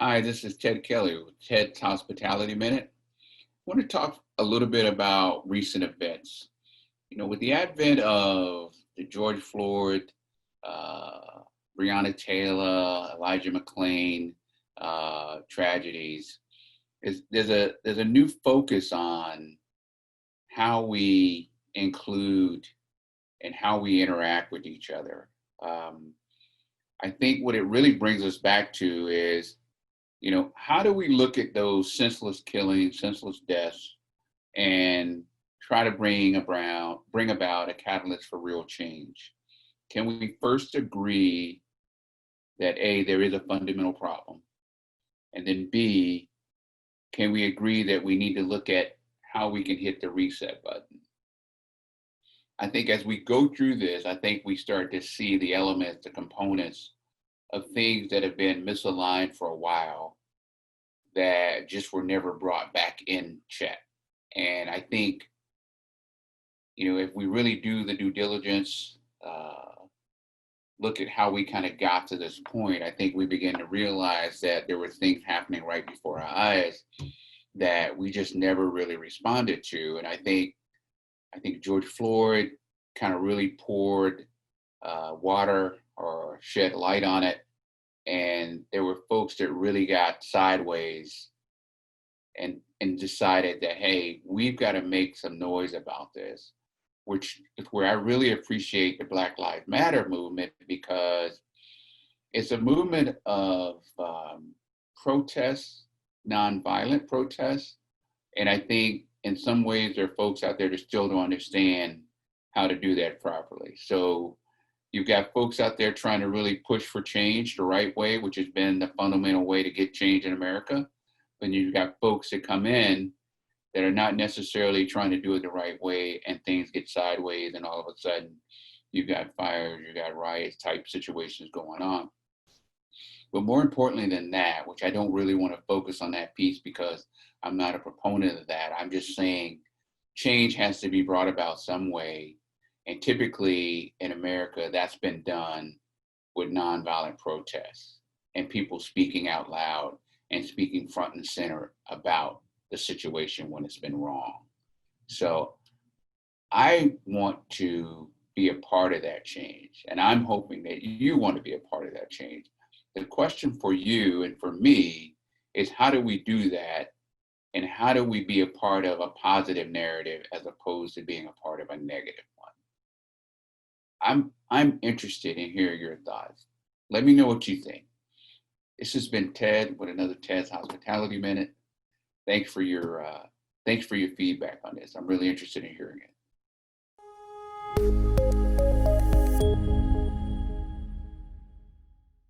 Hi, this is Ted Kelly with Ted's Hospitality Minute. I want to talk a little bit about recent events. With the advent of the George Floyd, uh, Breonna Taylor, Elijah McClain tragedies, there's a new focus on how we include and how we interact with each other. Um, I think what it really brings us back to is how do we look at those senseless killings, senseless deaths, and try to bring about a catalyst for real change? Can we first agree that A, there is a fundamental problem? And then B, can we agree that we need to look at how we can hit the reset button? I think as we go through this, I think we start to see the elements, the components of things that have been misaligned for a while that just were never brought back in check. And I think, if we really do the due diligence, look at how we kind of got to this point, I think we begin to realize that there were things happening right before our eyes that we just never really responded to. And I think George Floyd kind of really poured water or shed light on it. And there were folks that really got sideways and decided that, hey, we've got to make some noise about this, which is where I really appreciate the Black Lives Matter movement, because it's a movement of protest, nonviolent protest. And I think in some ways there are folks out there that still don't understand how to do that properly. So you've got folks out there trying to really push for change the right way, which has been the fundamental way to get change in America. But you've got folks that come in that are not necessarily trying to do it the right way, and things get sideways, and all of a sudden you've got fires, you've got riots type situations going on. But more importantly than that, which I don't really want to focus on that piece because I'm not a proponent of that, I'm just saying change has to be brought about some way. And typically in America, that's been done with nonviolent protests and people speaking out loud and speaking front and center about the situation when it's been wrong. So I want to be a part of that change. And I'm hoping that you want to be a part of that change. The question for you and for me is, how do we do that? And how do we be a part of a positive narrative as opposed to being a part of a negative one? I'm interested in hearing your thoughts. Let me know what you think. This has been Ted with another Ted's Hospitality Minute. Thanks for your feedback on this. I'm really interested in hearing it.